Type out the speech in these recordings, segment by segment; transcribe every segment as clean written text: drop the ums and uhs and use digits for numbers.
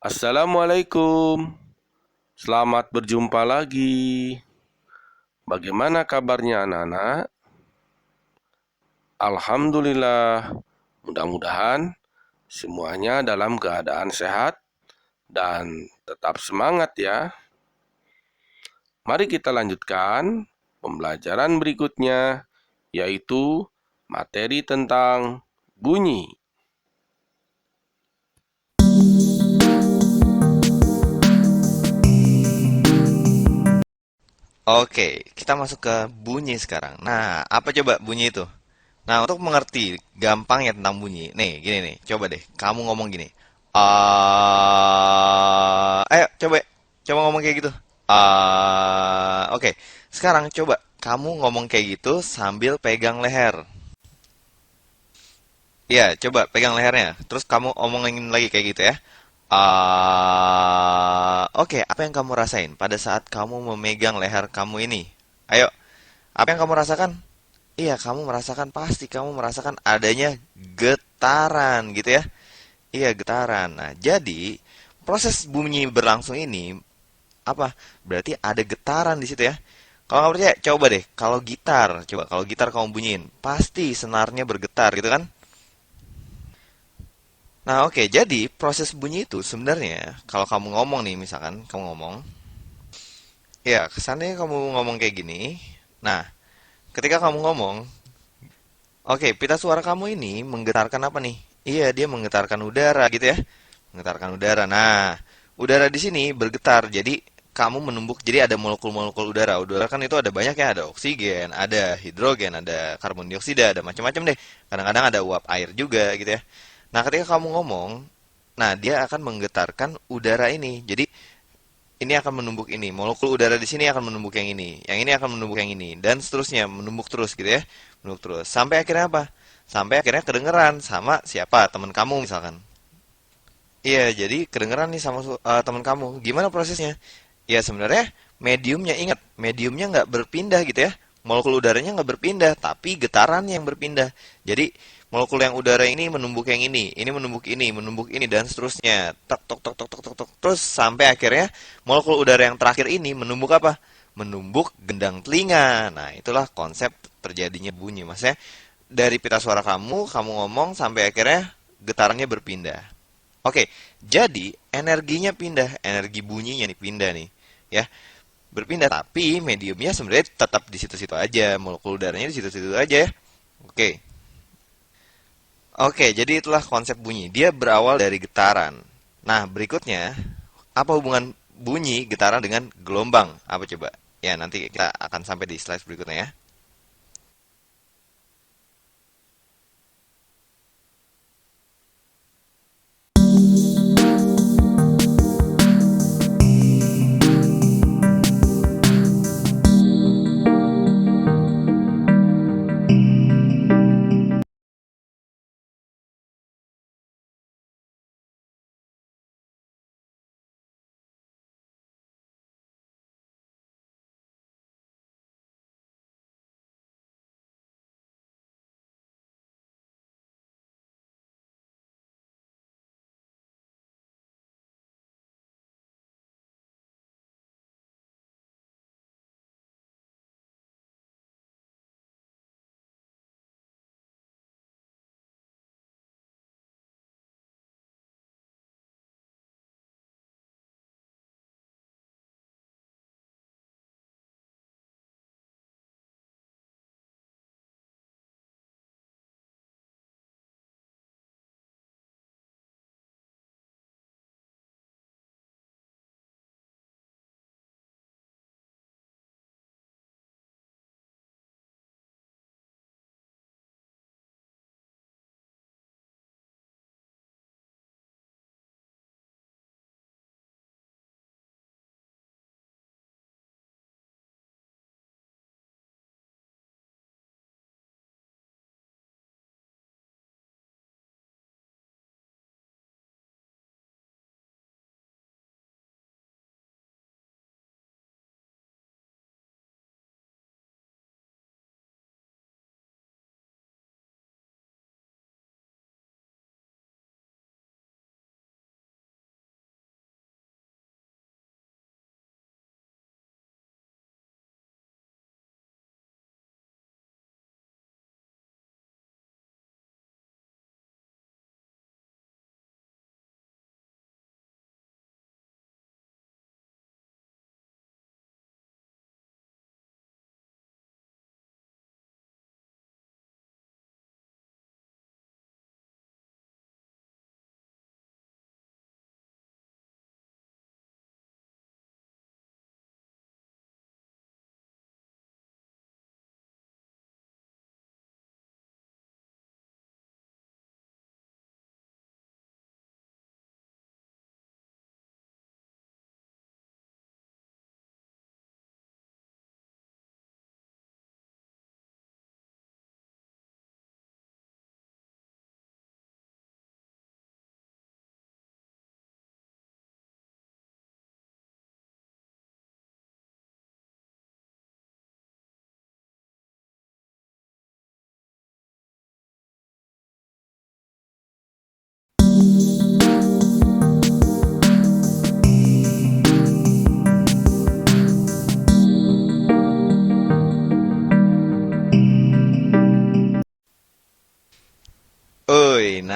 Assalamualaikum, selamat berjumpa lagi. Bagaimana kabarnya anak-anak? Alhamdulillah, mudah-mudahan semuanya dalam keadaan sehat dan tetap semangat ya. Mari kita lanjutkan pembelajaran berikutnya, yaitu materi tentang bunyi. Oke, kita masuk ke bunyi sekarang. Nah, apa coba bunyi itu? Nah, untuk mengerti gampangnya tentang bunyi, nih, gini nih, coba deh, kamu ngomong gini. Ayo, coba ngomong kayak gitu. Oke. Sekarang coba kamu ngomong kayak gitu sambil pegang leher. Iya, coba pegang lehernya. Terus kamu omongin lagi kayak gitu ya. Oke, apa yang kamu rasain pada saat kamu memegang leher kamu ini? Ayo, apa yang kamu rasakan? Iya, kamu merasakan pasti kamu merasakan adanya getaran gitu ya. Iya, getaran. Nah, jadi proses bunyi berlangsung ini apa? Berarti ada getaran di situ ya. Kalau kamu percaya, coba deh. Kalau gitar kamu bunyiin, pasti senarnya bergetar gitu kan? Nah, oke. Jadi proses bunyi itu sebenarnya kalau kamu ngomong nih, misalkan kamu ngomong, ya kesannya kamu ngomong kayak gini. Nah, ketika kamu ngomong, oke, pita suara kamu ini menggetarkan apa nih? Iya, dia menggetarkan udara gitu ya. Menggetarkan udara. Nah, udara di sini bergetar. Jadi kamu menumbuk. Jadi ada molekul-molekul udara. Udara kan itu ada banyak ya. Ada oksigen, ada hidrogen, ada karbon dioksida, ada macam-macam deh. Kadang-kadang ada uap air juga gitu ya. Nah, ketika kamu ngomong, nah dia akan menggetarkan udara ini. Jadi ini akan menumbuk ini. Molekul udara di sini akan menumbuk yang ini. Yang ini akan menumbuk yang ini. Dan seterusnya. Menumbuk terus gitu ya. Menumbuk terus. Sampai akhirnya apa? Sampai akhirnya kedengeran sama siapa? Teman kamu misalkan. Iya, jadi kedengeran nih sama teman kamu. Gimana prosesnya? Ya sebenarnya mediumnya ingat, mediumnya nggak berpindah gitu ya. Molekul udaranya nggak berpindah, tapi getarannya yang berpindah. Jadi molekul yang udara ini menumbuk yang ini menumbuk ini dan seterusnya. Tok tok tok tok tok tok tok. Terus sampai akhirnya molekul udara yang terakhir ini menumbuk apa? Menumbuk gendang telinga. Nah, itulah konsep terjadinya bunyi. Maksudnya dari pita suara kamu ngomong sampai akhirnya getarannya berpindah. Oke, jadi energinya pindah, energi bunyinya nih pindah nih, ya berpindah. Tapi mediumnya sebenarnya tetap di situ-situ aja, molekul udaranya di situ-situ aja ya. Oke, oke, jadi itulah konsep bunyi. Dia berawal dari getaran. Nah, berikutnya apa hubungan bunyi getaran dengan gelombang? Apa coba? Ya, nanti kita akan sampai di slide berikutnya ya.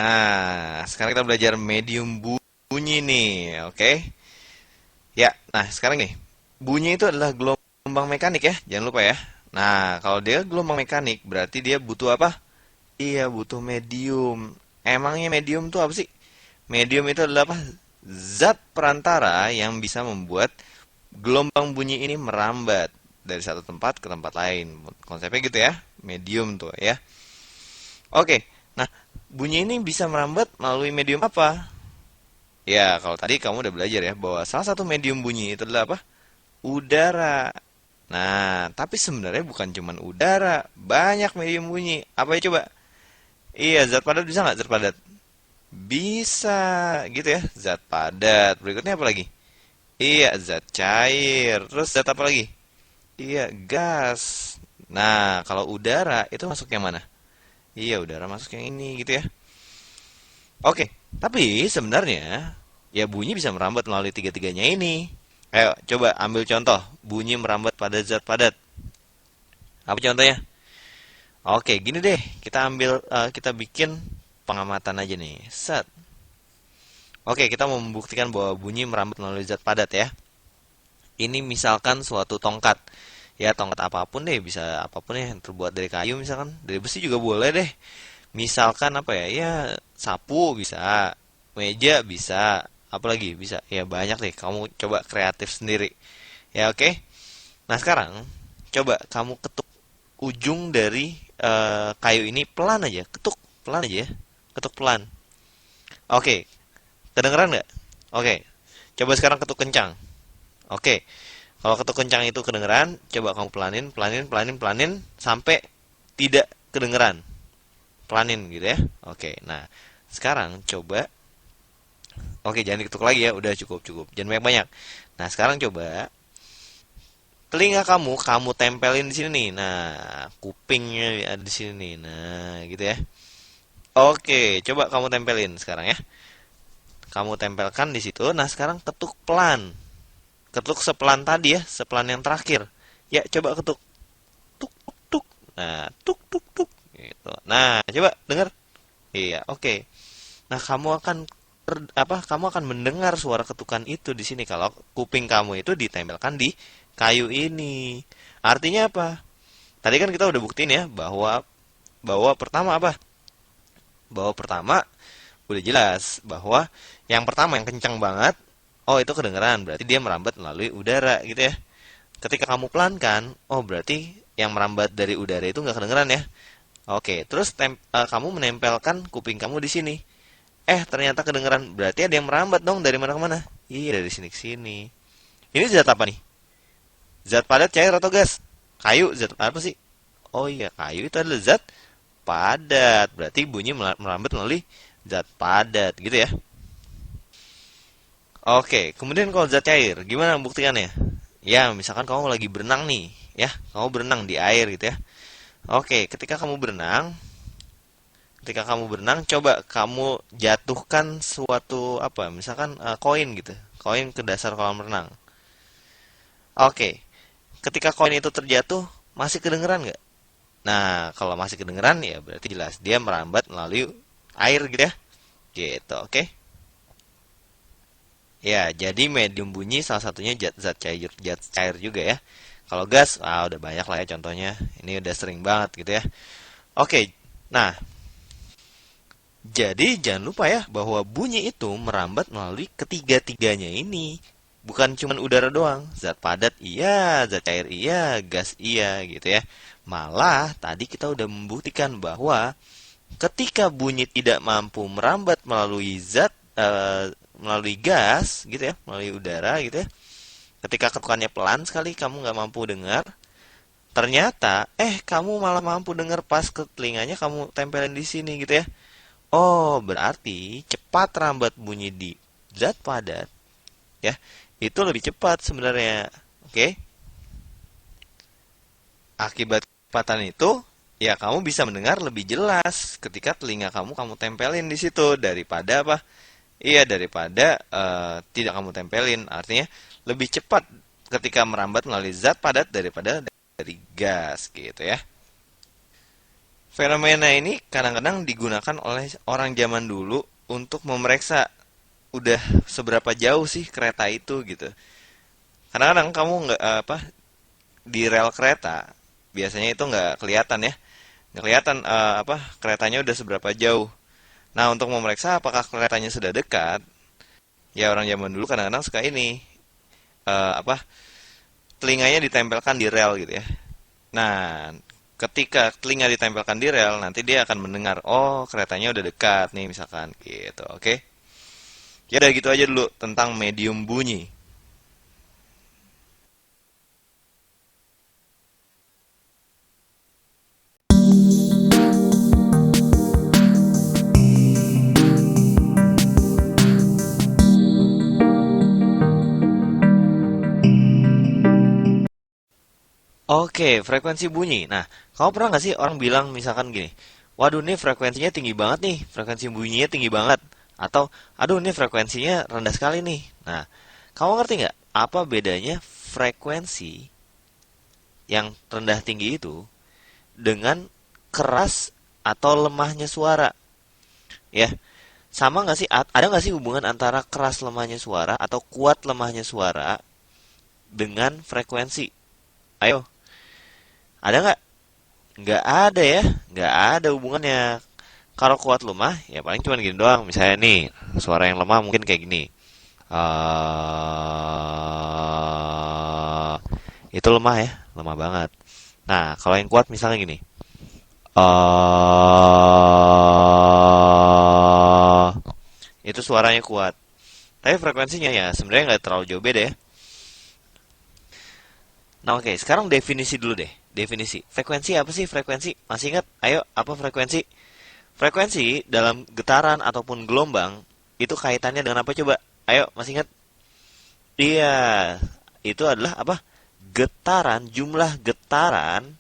Nah, sekarang kita belajar medium bunyi nih, oke? Ya, nah sekarang nih, bunyi itu adalah gelombang mekanik ya, jangan lupa ya. Nah, kalau dia gelombang mekanik, berarti dia butuh apa? Iya, butuh medium. Emangnya medium itu apa sih? Medium itu adalah apa? Zat perantara yang bisa membuat gelombang bunyi ini merambat dari satu tempat ke tempat lain. Konsepnya gitu ya, medium tuh ya. Oke, nah bunyi ini bisa merambat melalui medium apa? Ya, kalau tadi kamu udah belajar ya bahwa salah satu medium bunyi itu adalah apa? Udara. Nah, tapi sebenarnya bukan cuman udara, banyak medium bunyi. Apa ya coba? Iya, zat padat bisa nggak zat padat? Bisa, gitu ya. Zat padat. Berikutnya apa lagi? Iya, zat cair. Terus zat apa lagi? Iya, gas. Nah, kalau udara itu masuk yang mana? Iya, udara masuk yang ini gitu ya. Oke, tapi sebenarnya ya bunyi bisa merambat melalui tiga-tiganya ini. Ayo, coba ambil contoh bunyi merambat pada zat padat. Apa contohnya? Oke, gini deh, kita bikin pengamatan aja nih. Set. Oke, kita mau membuktikan bahwa bunyi merambat melalui zat padat ya. Ini misalkan suatu tongkat. Ya, tongkat apapun deh, bisa apapun ya yang terbuat dari kayu misalkan, dari besi juga boleh deh. Misalkan apa ya? Ya, sapu bisa, meja bisa, apa lagi bisa. Ya banyak deh, kamu coba kreatif sendiri. Ya oke. Nah, sekarang coba kamu ketuk ujung dari kayu ini pelan aja, ketuk pelan aja ya. Ketuk pelan. Oke, kedengeran nggak? Oke. Coba sekarang ketuk kencang. Oke. Kalau ketuk kencang itu kedengeran, coba kamu pelanin, pelanin, pelanin, pelanin sampai tidak kedengeran. Pelanin gitu ya. Oke. Nah, sekarang coba. Oke, jangan diketuk lagi ya. Udah cukup, cukup. Jangan banyak-banyak. Nah, sekarang coba telinga kamu tempelin di sini nih. Nah, kupingnya ada di sini nih. Nah, gitu ya. Oke, coba kamu tempelin sekarang ya. Kamu tempelkan di situ. Nah, sekarang ketuk pelan. Ketuk sepelan tadi ya, sepelan yang terakhir. Ya, coba ketuk. Tuk, tuk, tuk. Nah, tuk, tuk, tuk. Gitu. Nah, coba dengar. Iya, oke. Nah, kamu akan mendengar suara ketukan itu di sini kalau kuping kamu itu ditempelkan di kayu ini. Artinya apa? Tadi kan kita udah buktiin ya bahwa bahwa pertama apa? Bahwa pertama udah jelas bahwa yang pertama yang kencang banget, oh itu kedengeran, berarti dia merambat melalui udara gitu ya. Ketika kamu pelankan, oh berarti yang merambat dari udara itu nggak kedengeran ya. Oke, terus kamu menempelkan kuping kamu di sini. Ternyata kedengeran. Berarti ada yang merambat dong dari mana ke mana? Iya, dari sini ke sini. Ini zat apa nih? Zat padat, cair atau gas? Kayu, zat apa sih? Oh iya, kayu itu adalah zat padat. Berarti bunyi merambat melalui zat padat, gitu ya. Oke, kemudian kalau zat cair, gimana buktikannya? Ya, misalkan kamu lagi berenang nih, ya. Kamu berenang di air gitu ya. Oke, ketika kamu berenang, coba kamu jatuhkan suatu apa, misalkan koin gitu, koin ke dasar kolam renang. Oke, ketika koin itu terjatuh, masih kedengeran nggak? Nah, kalau masih kedengeran ya berarti jelas dia merambat melalui air gitu ya. Gitu, oke? Ya, jadi medium bunyi salah satunya zat cair juga ya. Kalau gas, udah banyak lah ya contohnya. Ini udah sering banget gitu ya. Oke, nah jadi jangan lupa ya bahwa bunyi itu merambat melalui ketiga-tiganya ini. Bukan cuma udara doang, zat padat iya, zat cair iya, gas iya gitu ya. Malah tadi kita udah membuktikan bahwa ketika bunyi tidak mampu merambat melalui gas gitu ya, melalui udara gitu ya. Ketika ketukannya pelan sekali kamu nggak mampu dengar, ternyata kamu malah mampu dengar pas ke telinganya kamu tempelin di sini gitu ya. Oh, berarti cepat rambat bunyi di zat padat ya. Itu lebih cepat sebenarnya. Oke. Akibat kecepatan itu, ya kamu bisa mendengar lebih jelas ketika telinga kamu tempelin di situ daripada apa? Iya, daripada tidak kamu tempelin. Artinya lebih cepat ketika merambat melalui zat padat daripada dari gas gitu ya. Fenomena ini kadang-kadang digunakan oleh orang zaman dulu untuk memeriksa udah seberapa jauh sih kereta itu gitu. Kadang-kadang kamu nggak di rel kereta biasanya itu nggak kelihatan ya, nggak kelihatan keretanya udah seberapa jauh. Nah, untuk memeriksa apakah keretanya sudah dekat, ya orang zaman dulu kadang-kadang suka ini eh, apa telinganya ditempelkan di rel gitu ya. Nah, ketika telinga ditempelkan di rel, nanti dia akan mendengar, oh keretanya udah dekat nih misalkan gitu. Oke. Ya udah gitu aja dulu tentang medium bunyi. Oke, frekuensi bunyi. Nah, kamu pernah nggak sih orang bilang misalkan gini, waduh nih frekuensinya tinggi banget nih, frekuensi bunyinya tinggi banget. Atau, aduh nih frekuensinya rendah sekali nih. Nah, kamu ngerti nggak apa bedanya frekuensi yang rendah tinggi itu dengan keras atau lemahnya suara? Ya, sama nggak sih? Ada nggak sih hubungan antara keras lemahnya suara atau kuat lemahnya suara dengan frekuensi? Ayo, ada nggak? Nggak ada ya, nggak ada hubungannya. Kalau kuat lemah, ya paling cuma gini doang. Misalnya nih, suara yang lemah mungkin kayak gini. Eh, itu lemah ya, lemah banget. Nah, kalau yang kuat misalnya gini. Eh, itu suaranya kuat. Tapi frekuensinya ya sebenarnya nggak terlalu jauh beda ya. Nah oke, sekarang definisi dulu deh. Definisi. Frekuensi apa sih frekuensi? Masih ingat? Ayo, apa frekuensi? Frekuensi dalam getaran ataupun gelombang itu kaitannya dengan apa coba? Ayo, masih ingat? Iya, itu adalah apa? Getaran, jumlah getaran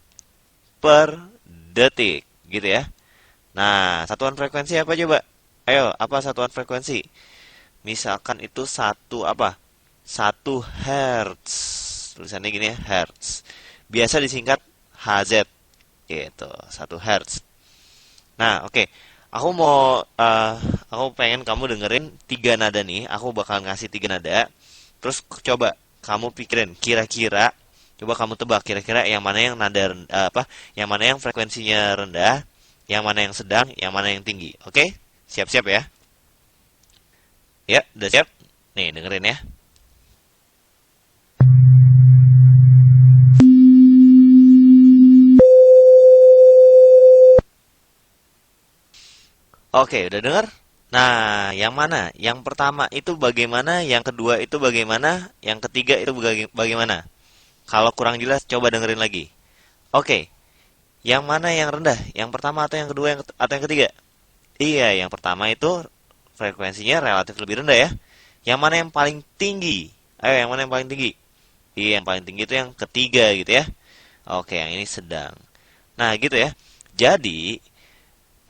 per detik, gitu ya. Nah, satuan frekuensi apa coba? Ayo, apa satuan frekuensi? Misalkan itu satu apa? 1 Hz. Tulisannya gini ya, Hertz. Biasa disingkat Hz, gitu. 1 Hz. Nah, oke. Aku mau, aku pengen kamu dengerin 3 nada nih. Aku bakal ngasih 3 nada. Terus coba kamu pikirin, kira-kira, coba kamu tebak kira-kira yang mana yang nada yang mana yang frekuensinya rendah, yang mana yang sedang, yang mana yang tinggi. Oke? Siap-siap ya. Ya, udah siap? Nih, dengerin ya. Oke, udah denger? Nah, yang mana? Yang pertama itu bagaimana? Yang kedua itu bagaimana? Yang ketiga itu bagaimana? Kalau kurang jelas, coba dengerin lagi. Oke, yang mana yang rendah? Yang pertama atau yang kedua atau yang ketiga? Iya, yang pertama itu frekuensinya relatif lebih rendah ya. Yang mana yang paling tinggi? Ayo, yang mana yang paling tinggi? Iya, yang paling tinggi itu yang ketiga gitu ya. Oke, yang ini sedang. Nah, gitu ya. Jadi,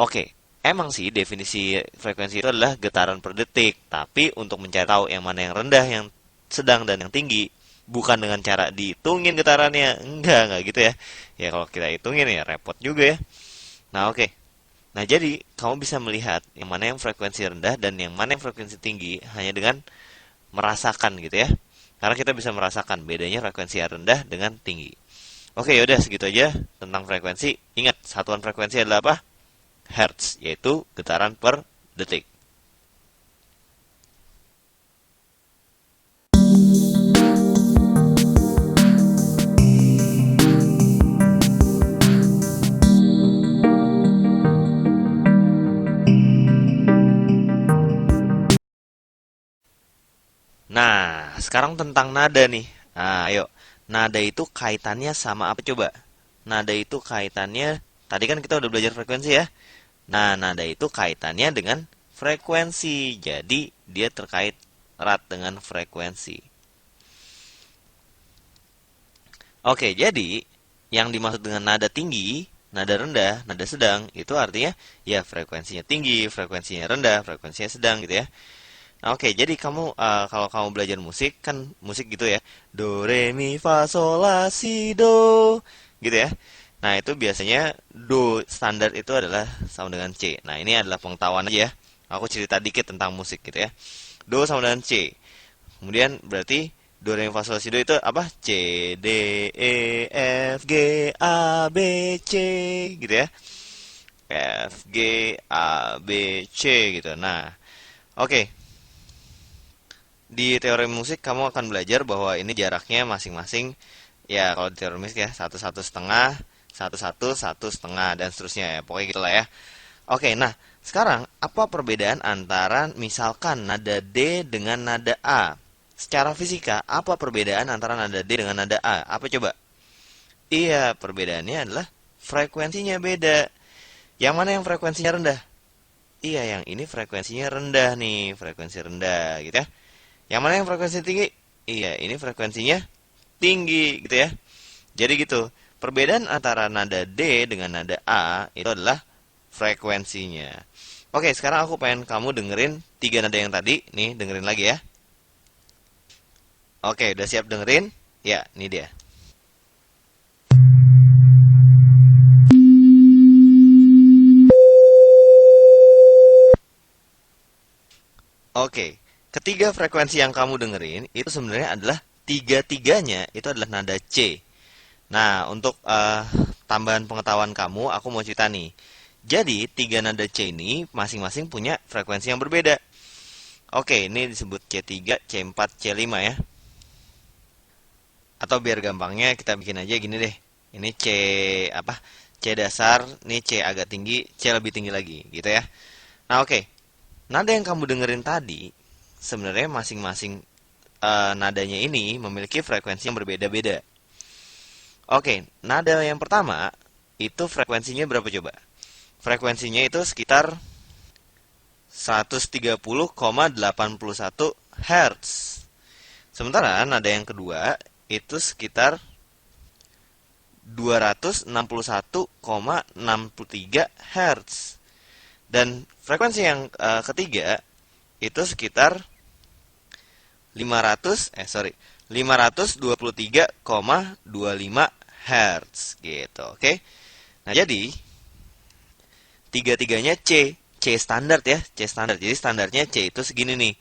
oke, emang sih definisi frekuensi itu adalah getaran per detik. Tapi untuk mencari tahu yang mana yang rendah, yang sedang, dan yang tinggi, bukan dengan cara dihitungin getarannya. Enggak gitu ya. Ya kalau kita hitungin ya repot juga ya. Nah oke. Nah jadi kamu bisa melihat yang mana yang frekuensi rendah dan yang mana yang frekuensi tinggi hanya dengan merasakan gitu ya. Karena kita bisa merasakan bedanya frekuensi yang rendah dengan tinggi. Oke yaudah segitu aja tentang frekuensi. Ingat satuan frekuensi adalah apa? Hertz, yaitu getaran per detik. Nah, sekarang tentang nada nih. Nah, ayo. Nada itu kaitannya sama apa coba? Nada itu kaitannya, tadi kan kita udah belajar frekuensi ya. Nah, nada itu kaitannya dengan frekuensi. Jadi, dia terkait erat dengan frekuensi. Oke, jadi yang dimaksud dengan nada tinggi, nada rendah, nada sedang, itu artinya ya frekuensinya tinggi, frekuensinya rendah, frekuensinya sedang gitu ya. Nah, oke, jadi kamu kalau kamu belajar musik kan musik gitu ya. Do re mi fa sol la si do gitu ya. Nah, itu biasanya do standar itu adalah sama dengan C. Nah, ini adalah pengetahuan aja ya. Aku cerita dikit tentang musik gitu ya. Do sama dengan C. Kemudian berarti do re mi fa sol la si do itu apa? C D E F G A B C gitu ya. F G A B C gitu. Nah, oke. Di teori musik kamu akan belajar bahwa ini jaraknya masing-masing, ya kalau di teori musik ya, satu satu setengah, satu satu satu setengah, dan seterusnya ya, pokoknya gitulah ya. Oke, nah sekarang apa perbedaan antara misalkan nada D dengan nada A? Secara fisika, apa perbedaan antara nada D dengan nada A? Apa coba? Iya, perbedaannya adalah frekuensinya beda. Yang mana yang frekuensinya rendah? Iya, yang ini frekuensinya rendah nih, frekuensi rendah gitu ya. Yang mana yang frekuensi tinggi? Iya, ini frekuensinya tinggi gitu ya. Jadi gitu. Perbedaan antara nada D dengan nada A itu adalah frekuensinya. Oke, sekarang aku pengen kamu dengerin tiga nada yang tadi. Nih, dengerin lagi ya. Oke, udah siap dengerin? Ya, ini dia. Oke, ketiga frekuensi yang kamu dengerin itu sebenarnya adalah tiga-tiganya itu adalah nada C. Nah, untuk tambahan pengetahuan kamu, aku mau cerita nih. Jadi, tiga nada C ini masing-masing punya frekuensi yang berbeda. Oke, ini disebut C3, C4, C5 ya. Atau biar gampangnya kita bikin aja gini deh. Ini C apa? C dasar, ini C agak tinggi, C lebih tinggi lagi, gitu ya. Nah, oke. Nada yang kamu dengerin tadi sebenarnya masing-masing nadanya ini memiliki frekuensi yang berbeda-beda. Oke, nada yang pertama itu frekuensinya berapa coba? Frekuensinya itu sekitar 130,81 Hz. Sementara nada yang kedua itu sekitar 261,63 Hz. Dan frekuensi yang ketiga itu sekitar 523,25 Hz gitu, oke? Nah, jadi tiga-tiganya C, C standar ya, C standar. Jadi standarnya C itu segini nih.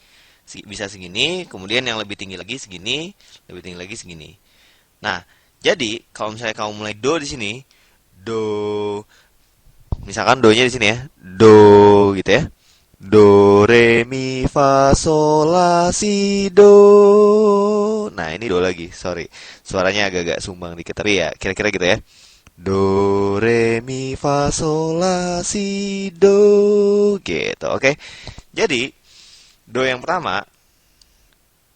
Bisa segini, kemudian yang lebih tinggi lagi segini, lebih tinggi lagi segini. Nah, jadi kalau misalnya kamu mulai do di sini, do, misalkan do-nya di sini ya, do gitu ya. Do re mi fa sol la si do. Nah, ini do lagi, sorry. Suaranya agak-agak sumbang dikit, tapi ya kira-kira gitu ya. Do re mi fa sol la si do gitu, oke. Jadi, do yang pertama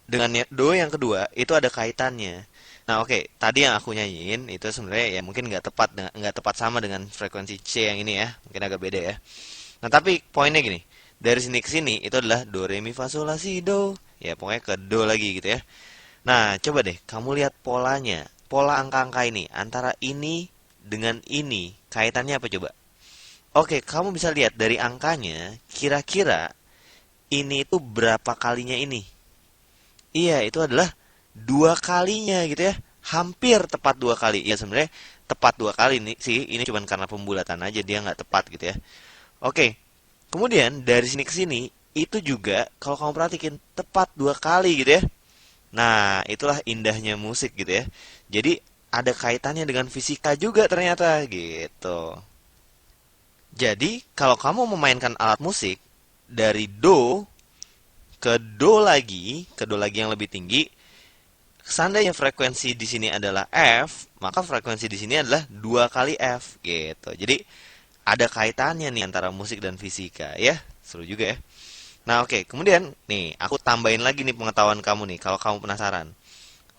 dengan do yang kedua itu ada kaitannya. Nah, oke, tadi yang aku nyanyiin itu sebenarnya ya mungkin nggak tepat sama dengan frekuensi C yang ini ya, mungkin agak beda ya. Nah, tapi poinnya gini, dari sini ke sini itu adalah do re mi fa sol la si do, ya pokoknya ke do lagi gitu ya. Nah, coba deh kamu lihat polanya, pola angka-angka ini antara ini dengan ini kaitannya apa coba? Oke, kamu bisa lihat dari angkanya, kira-kira ini itu berapa kalinya ini? Iya, itu adalah dua kalinya gitu ya. Hampir tepat dua kali. Ya sebenarnya tepat dua kali nih sih. Ini cuma karena pembulatan aja dia nggak tepat gitu ya. Oke. Kemudian dari sini ke sini itu juga kalau kamu perhatikan tepat dua kali gitu ya. Nah, itulah indahnya musik gitu ya. Jadi ada kaitannya dengan fisika juga ternyata gitu. Jadi kalau kamu memainkan alat musik dari do ke do lagi yang lebih tinggi, seandainya frekuensi di sini adalah F, maka frekuensi di sini adalah dua kali F gitu. Jadi ada kaitannya nih antara musik dan fisika ya. Seru juga ya. Nah, oke, kemudian nih aku tambahin lagi nih pengetahuan kamu nih kalau kamu penasaran.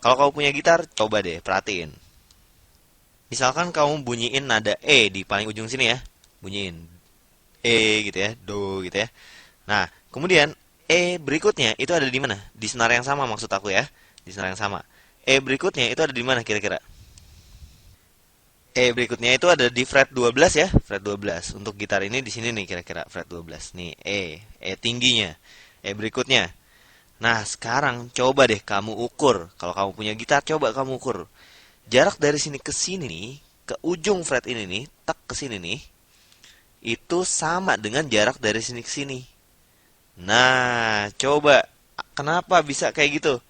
Kalau kamu punya gitar, coba deh perhatiin. Misalkan kamu bunyiin nada E di paling ujung sini ya. Bunyiin E gitu ya, do gitu ya. Nah, kemudian E berikutnya itu ada di mana? Di senar yang sama maksud aku ya. Di senar yang sama. E berikutnya itu ada di mana kira-kira? E berikutnya itu ada di fret 12 ya, fret 12. Untuk gitar ini di sini nih kira-kira fret 12. Nih, E tingginya. E berikutnya. Nah, sekarang coba deh kamu ukur. Kalau kamu punya gitar, coba kamu ukur. Jarak dari sini ke sini nih, ke ujung fret ini nih, tak ke sini nih, itu sama dengan jarak dari sini ke sini. Nah, coba kenapa bisa kayak gitu?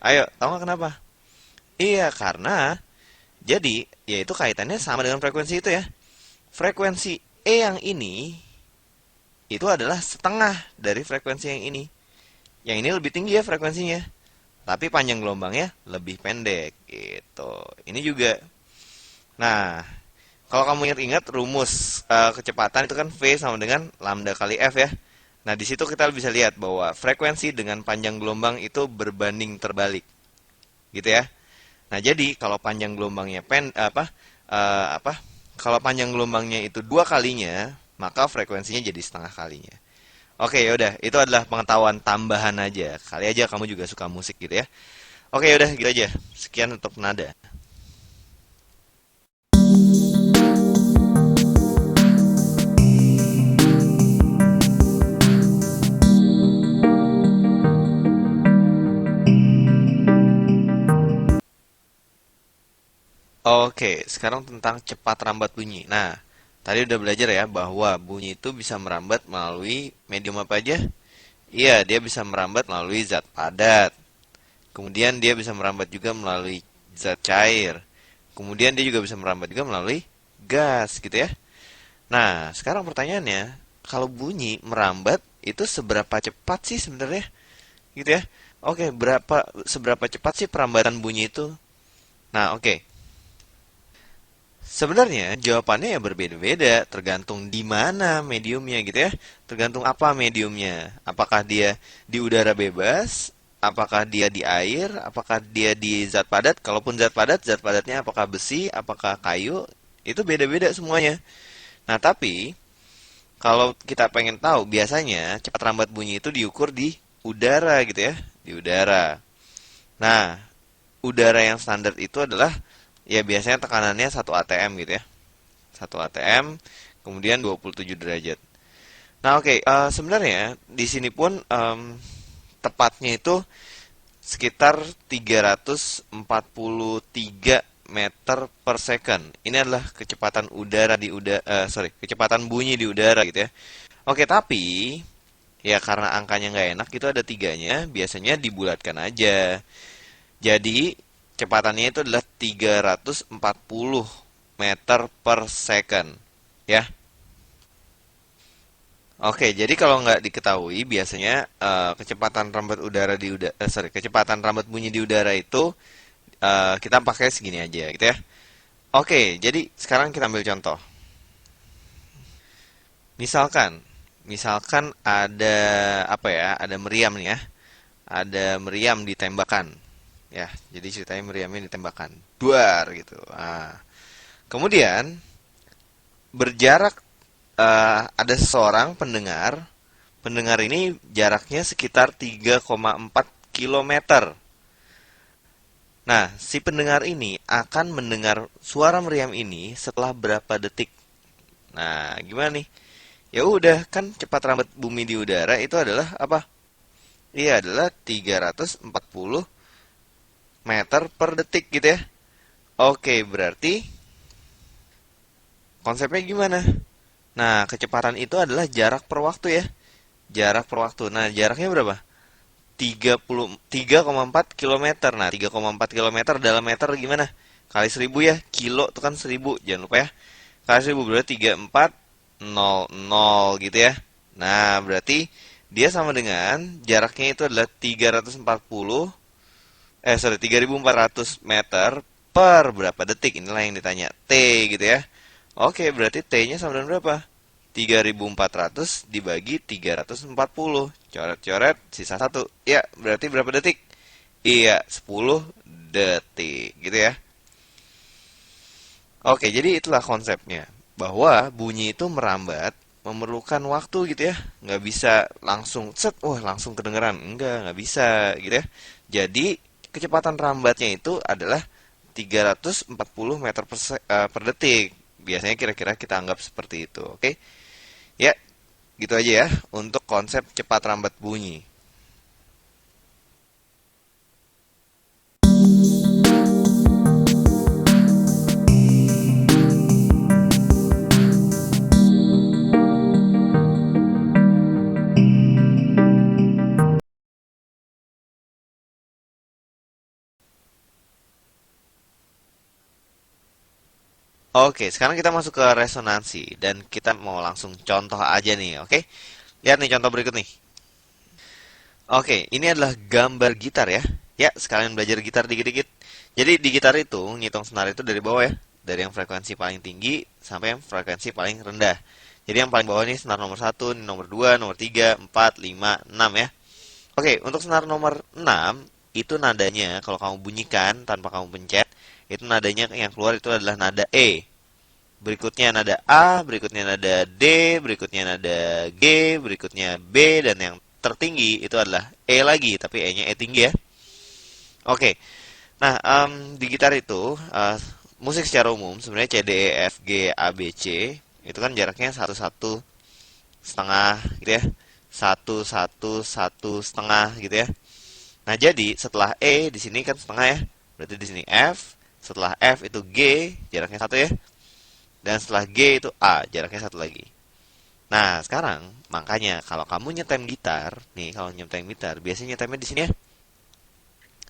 Ayo, tahu nggak kenapa? Iya, karena jadi yaitu kaitannya sama dengan frekuensi itu ya. Frekuensi E yang ini itu adalah setengah dari frekuensi yang ini. Yang ini lebih tinggi ya frekuensinya, tapi panjang gelombangnya lebih pendek gitu. Ini juga. Nah, kalau kamu ingat-ingat rumus kecepatan itu kan V sama dengan lambda kali F ya. Nah, di situ kita bisa lihat bahwa frekuensi dengan panjang gelombang itu berbanding terbalik, gitu ya. Nah, jadi kalau panjang gelombangnya apa? Kalau panjang gelombangnya itu dua kalinya, maka frekuensinya jadi setengah kalinya. Oke, yaudah, itu adalah pengetahuan tambahan aja. Kali aja kamu juga suka musik gitu ya. Oke, yaudah, gitu aja. Sekian untuk nada. Oke, sekarang tentang cepat rambat bunyi. Nah, tadi udah belajar ya bahwa bunyi itu bisa merambat melalui medium apa aja? Iya, dia bisa merambat melalui zat padat. Kemudian dia bisa merambat juga melalui zat cair. Kemudian dia juga bisa merambat juga melalui gas gitu ya. Nah, sekarang pertanyaannya, kalau bunyi merambat itu seberapa cepat sih sebenarnya? Gitu ya. Oke, seberapa cepat sih perambatan bunyi itu? Nah, oke. Sebenarnya jawabannya ya berbeda-beda, tergantung di mana mediumnya gitu ya. Tergantung apa mediumnya. Apakah dia di udara bebas, apakah dia di air, apakah dia di zat padat. Kalaupun zat padatnya apakah besi, apakah kayu, itu beda-beda semuanya. Nah, tapi kalau kita pengen tahu, biasanya cepat rambat bunyi itu diukur di udara gitu ya, di udara. Nah, udara yang standar itu adalah ya biasanya tekanannya 1 atm gitu ya. 1 atm, kemudian 27 derajat. Nah, oke, sebenarnya di sini pun tepatnya itu sekitar 343 meter per second. Ini adalah kecepatan udara di kecepatan bunyi di udara gitu ya. Oke, tapi ya karena angkanya nggak enak itu ada tiganya, biasanya dibulatkan aja. Jadi kecepatannya itu adalah 340 meter per second, ya. Oke, jadi kalau nggak diketahui, biasanya kecepatan rambat udara di udara, kecepatan rambat bunyi di udara itu kita pakai segini aja, gitu ya. Oke, jadi sekarang kita ambil contoh. Misalkan, misalkan ada apa ya? Ada meriam nih ya. Ada meriam ditembakkan. Ya, jadi ceritanya meriamnya ditembakkan. Duar gitu. Nah, kemudian berjarak ada seorang pendengar. Pendengar ini jaraknya sekitar 3,4 kilometer. Nah, si pendengar ini akan mendengar suara meriam ini setelah berapa detik? Nah, gimana nih? Ya udah, kan cepat rambat bumi di udara itu adalah apa? Iya, adalah 340 meter per detik gitu ya. Oke, berarti konsepnya gimana? Nah, kecepatan itu adalah jarak per waktu ya. Jarak per waktu. Nah, jaraknya berapa? 3,4 kilometer. Nah, 3,4 kilometer dalam meter gimana? Kali 1000 ya. Kilo itu kan 1000. Jangan lupa ya. Kali 1000 berarti 3400 gitu ya. Nah, berarti dia sama dengan jaraknya itu adalah 3400 meter per berapa detik. Inilah yang ditanya. T gitu ya. Oke, berarti T-nya sama dengan berapa? 3400 dibagi 340. Coret-coret, sisa 1. Ya, berarti berapa detik? Iya, 10 detik. Gitu ya. Oke, jadi itulah konsepnya. Bahwa bunyi itu merambat memerlukan waktu gitu ya. Nggak bisa langsung set, wah langsung kedengeran. Nggak bisa gitu ya. Jadi, kecepatan rambatnya itu adalah 340 meter per detik. Biasanya kira-kira kita anggap seperti itu. Oke? Ya, gitu aja ya untuk konsep cepat rambat bunyi. Oke, sekarang kita masuk ke resonansi dan kita mau langsung contoh aja nih, oke? Lihat nih contoh berikut nih. Oke, ini adalah gambar gitar ya. Ya, sekalian belajar gitar dikit-dikit. Jadi di gitar itu ngitung senar itu dari bawah ya, dari yang frekuensi paling tinggi sampai yang frekuensi paling rendah. Jadi yang paling bawah ini senar nomor satu, nomor 2, nomor 3, 4, 5, 6 ya. Oke, untuk senar nomor 6 itu nadanya kalau kamu bunyikan tanpa kamu pencet, itu nadanya yang keluar itu adalah nada E. Berikutnya nada A, berikutnya nada D, berikutnya nada G, berikutnya B, dan yang tertinggi itu adalah E lagi, tapi E-nya E tinggi ya. Oke, nah di gitar itu musik secara umum sebenarnya C, D, E, F, G, A, B, C itu kan jaraknya satu satu setengah gitu ya, satu satu satu setengah gitu ya. Nah jadi setelah E di sini kan setengah ya, berarti di sini F, setelah F itu G, jaraknya satu ya, dan setelah G itu A, jaraknya satu lagi. Nah, sekarang makanya kalau kamu nyetem gitar, nih kalau nyetem gitar, biasanya nyetemnya di sini ya.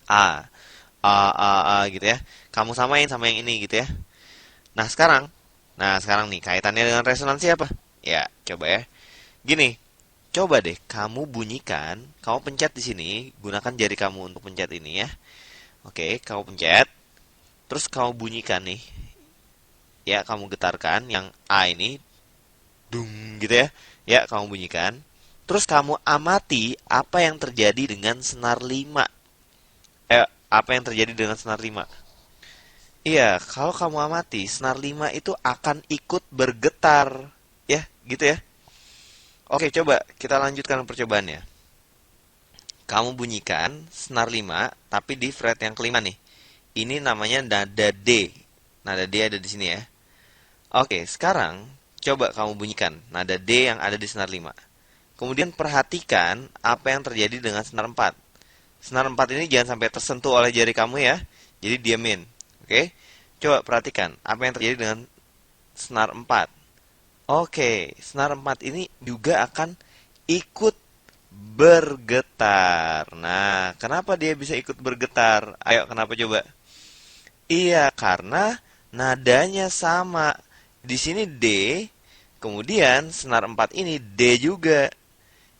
A, A gitu ya. Kamu samain sama yang ini gitu ya. Nah, sekarang nih kaitannya dengan resonansi apa? Ya, coba ya. Gini, coba deh kamu bunyikan, kamu pencet di sini, gunakan jari kamu untuk pencet ini ya. Oke, kamu pencet, terus kamu bunyikan nih. Ya, kamu getarkan yang A ini dung gitu ya. Ya, kamu bunyikan. Terus kamu amati apa yang terjadi dengan senar 5. Apa yang terjadi dengan senar 5? Iya, kalau kamu amati, senar 5 itu akan ikut bergetar. Ya, gitu ya. Oke, coba kita lanjutkan percobaannya. Kamu bunyikan senar 5, tapi di fret yang kelima nih. Ini namanya nada D. Nada D ada di sini ya. Oke, sekarang coba kamu bunyikan nada D yang ada di senar 5. Kemudian perhatikan apa yang terjadi dengan senar 4. Senar 4 ini jangan sampai tersentuh oleh jari kamu ya. Jadi diamin. Oke? Coba perhatikan apa yang terjadi dengan senar 4. Oke, senar 4 ini juga akan ikut bergetar. Nah, kenapa dia bisa ikut bergetar? Ayo, kenapa coba? Iya, karena nadanya sama. Di sini D, kemudian senar 4 ini D juga.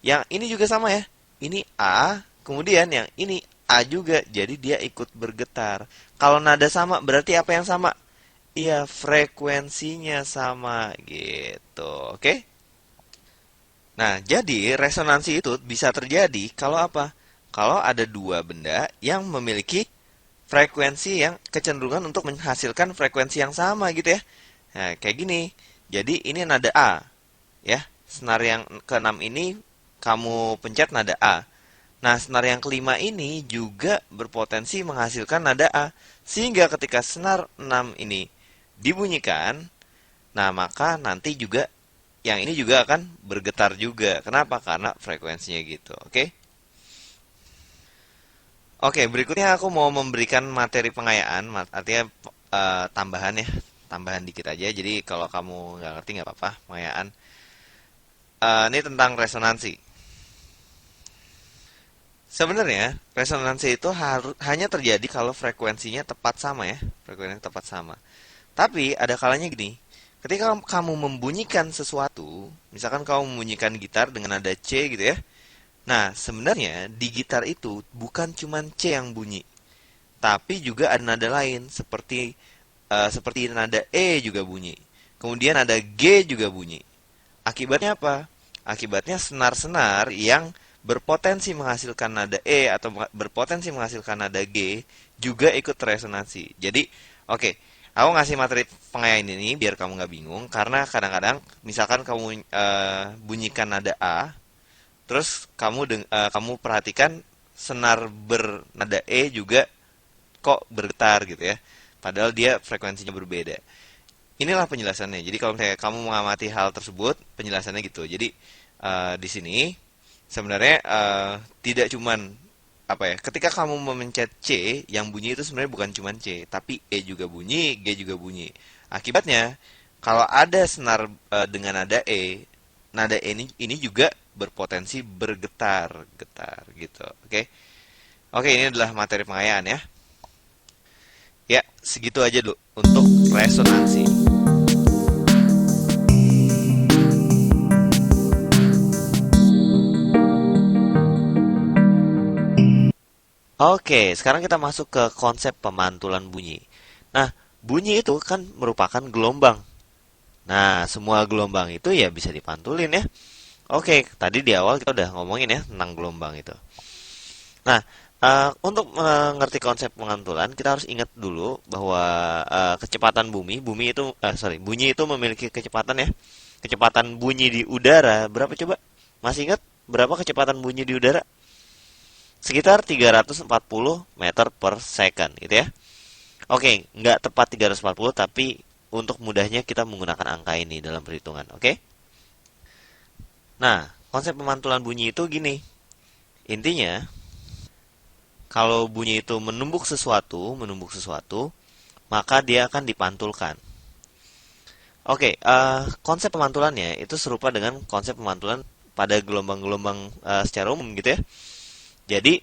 Yang ini juga sama ya. Ini A, kemudian yang ini A juga. Jadi dia ikut bergetar. Kalau nada sama, berarti apa yang sama? Iya, frekuensinya sama gitu. Oke? Nah, jadi resonansi itu bisa terjadi kalau apa? Kalau ada dua benda yang memiliki frekuensi yang kecenderungan untuk menghasilkan frekuensi yang sama gitu ya. Nah, kayak gini. Jadi ini nada A, ya. Senar yang keenam ini kamu pencet nada A. Nah, senar yang kelima ini juga berpotensi menghasilkan nada A. Sehingga ketika senar 6 ini dibunyikan, nah maka nanti juga yang ini juga akan bergetar juga. Kenapa? Karena frekuensinya gitu. Oke? Oke, berikutnya aku mau memberikan materi pengayaan, artinya tambahan ya, tambahan dikit aja. Jadi kalau kamu nggak ngerti nggak apa-apa, pengayaan. Ini tentang resonansi. Sebenarnya resonansi itu hanya terjadi kalau frekuensinya tepat sama ya, frekuensinya tepat sama. Tapi ada kalanya gini, ketika kamu membunyikan sesuatu, misalkan kamu membunyikan gitar dengan nada C gitu ya. Nah, sebenarnya di gitar itu bukan cuma C yang bunyi, tapi juga ada nada lain seperti nada E juga bunyi. Kemudian nada G juga bunyi. Akibatnya apa? Akibatnya senar-senar yang berpotensi menghasilkan nada E atau berpotensi menghasilkan nada G juga ikut resonansi. Jadi, oke, aku ngasih materi pengayaan ini biar kamu nggak bingung karena kadang-kadang misalkan kamu bunyikan nada A, terus kamu perhatikan senar bernada E juga kok bergetar gitu ya. Padahal dia frekuensinya berbeda. Inilah penjelasannya. Jadi kalau misalnya kamu mengamati hal tersebut, penjelasannya gitu. Jadi di sini sebenarnya tidak cuman apa ya? Ketika kamu memencet C, yang bunyi itu sebenarnya bukan cuman C, tapi E juga bunyi, G juga bunyi. Akibatnya kalau ada senar dengan nada E ini juga berpotensi bergetar, getar gitu. Oke. Oke, ini adalah materi pengayaan ya. Ya, segitu aja dulu untuk resonansi. Oke, sekarang kita masuk ke konsep pemantulan bunyi. Nah, bunyi itu kan merupakan gelombang. Nah, semua gelombang itu ya bisa dipantulin ya. Oke, tadi di awal kita udah ngomongin ya tentang gelombang itu. Nah, untuk mengerti konsep pengantulan, kita harus ingat dulu bahwa kecepatan bunyi itu memiliki kecepatan ya. Kecepatan bunyi di udara berapa coba? Masih ingat berapa kecepatan bunyi di udara? Sekitar 340 meter per second, gitu ya. Oke, nggak tepat 340, tapi untuk mudahnya kita menggunakan angka ini dalam perhitungan, oke? Nah, konsep pemantulan bunyi itu gini. Intinya, kalau bunyi itu menumbuk sesuatu, maka dia akan dipantulkan. Oke, konsep pemantulannya itu serupa dengan konsep pemantulan pada gelombang-gelombang secara umum gitu ya. Jadi,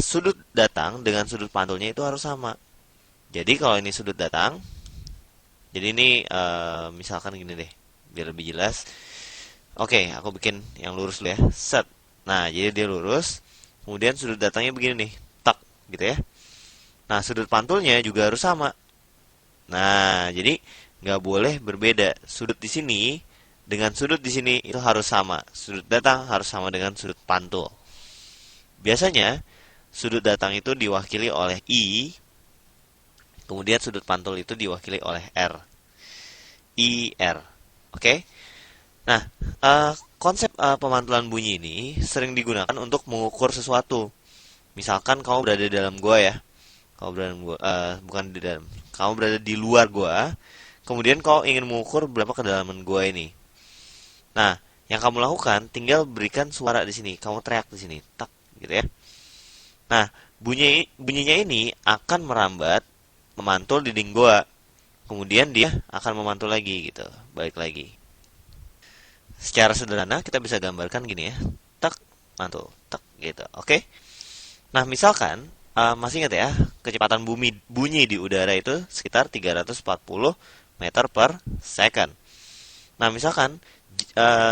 sudut datang dengan sudut pantulnya itu harus sama. Jadi kalau ini sudut datang, jadi ini misalkan gini deh, biar lebih jelas. Oke, aku bikin yang lurus dulu ya. Set. Nah, jadi dia lurus. Kemudian sudut datangnya begini nih, tak gitu ya. Nah, sudut pantulnya juga harus sama. Nah, jadi nggak boleh berbeda. Sudut di sini dengan sudut di sini itu harus sama. Sudut datang harus sama dengan sudut pantul. Biasanya, sudut datang itu diwakili oleh I, kemudian sudut pantul itu diwakili oleh R. I, R. Oke? Nah, konsep pemantulan bunyi ini sering digunakan untuk mengukur sesuatu. Misalkan kamu berada di dalam gua ya. Kamu berada di gua, bukan di dalam. Kamu berada di luar gua. Kemudian kau ingin mengukur berapa kedalaman gua ini. Nah, yang kamu lakukan tinggal berikan suara di sini. Kamu teriak di sini, tak, gitu ya. Nah, bunyinya ini akan merambat, memantul di dinding gua. Kemudian dia akan memantul lagi gitu, balik lagi. Secara sederhana kita bisa gambarkan gini ya, tak, mantul, tak, gitu. Oke. Nah, misalkan masih ingat ya, kecepatan bunyi di udara itu sekitar 340 meter per second. Nah, misalkan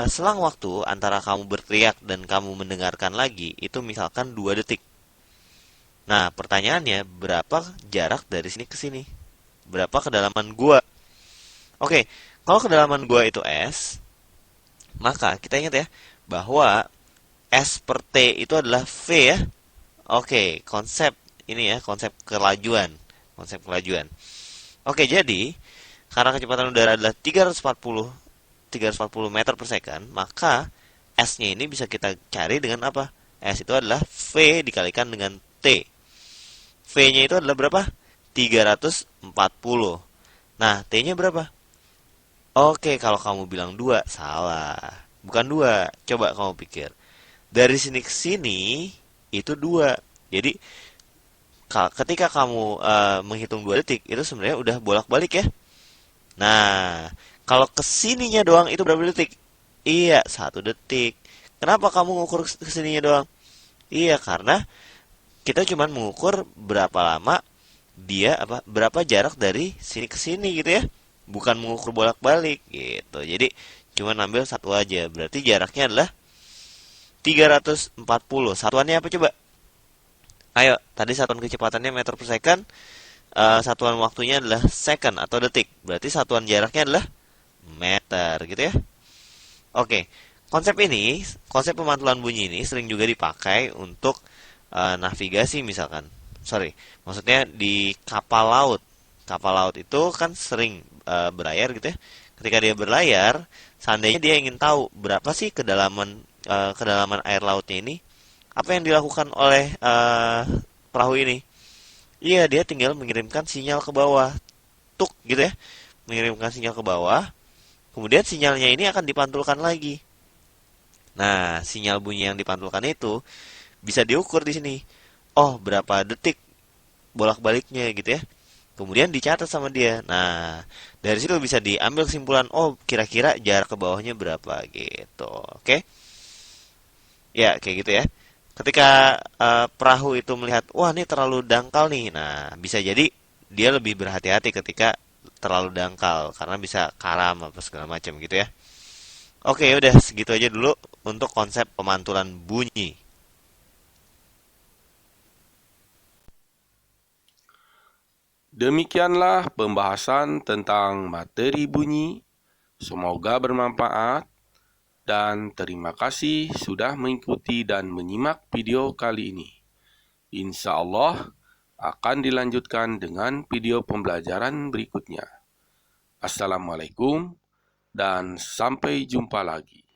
selang waktu antara kamu berteriak dan kamu mendengarkan lagi itu misalkan 2 detik. Nah, pertanyaannya berapa jarak dari sini ke sini? Berapa kedalaman gua? Oke, kalau kedalaman gua itu S, maka kita ingat ya bahwa S per T itu adalah V ya. Oke, konsep ini ya, konsep kelajuan. Oke, jadi karena kecepatan udara adalah 340 meter per second, maka S-nya ini bisa kita cari dengan apa? S itu adalah V dikalikan dengan T. V-nya itu adalah berapa? 340. Nah, T-nya berapa? Oke, kalau kamu bilang 2 salah. Bukan 2. Coba kamu pikir. Dari sini ke sini, itu 2. Jadi, ketika kamu menghitung 2 detik, itu sebenarnya udah bolak-balik ya. Nah, kalau kesininya doang itu berapa detik? Iya, 1 detik. Kenapa kamu ngukur kesininya doang? Iya, karena kita cuma mengukur berapa lama berapa jarak dari sini ke sini gitu ya. Bukan mengukur bolak-balik gitu. Jadi cuma ambil satu aja. Berarti jaraknya adalah 340. Satuannya apa coba? Ayo, tadi satuan kecepatannya meter per second. Satuan waktunya adalah second atau detik. Berarti satuan jaraknya adalah meter gitu ya. Oke, konsep pemantulan bunyi ini sering juga dipakai untuk navigasi misalkan. Sorry, maksudnya di kapal laut. Kapal laut itu kan sering berlayar gitu ya. Ketika dia berlayar, seandainya dia ingin tahu berapa sih kedalaman air lautnya ini, apa yang dilakukan oleh perahu ini? Iya, dia tinggal mengirimkan sinyal ke bawah, tuk gitu ya, mengirimkan sinyal ke bawah. Kemudian sinyalnya ini akan dipantulkan lagi. Nah, sinyal bunyi yang dipantulkan itu bisa diukur di sini. Oh, berapa detik bolak-baliknya gitu ya. Kemudian dicatat sama dia. Nah, dari situ bisa diambil kesimpulan, oh kira-kira jarak ke bawahnya berapa gitu. Oke? Ya, kayak gitu ya. Ketika perahu itu melihat, wah ini terlalu dangkal nih. Nah, bisa jadi dia lebih berhati-hati ketika terlalu dangkal karena bisa karam apa segala macam gitu ya. Oke, udah segitu aja dulu untuk konsep pemantulan bunyi. Demikianlah pembahasan tentang materi bunyi. Semoga bermanfaat dan terima kasih sudah mengikuti dan menyimak video kali ini. Insya Allah akan dilanjutkan dengan video pembelajaran berikutnya. Assalamualaikum dan sampai jumpa lagi.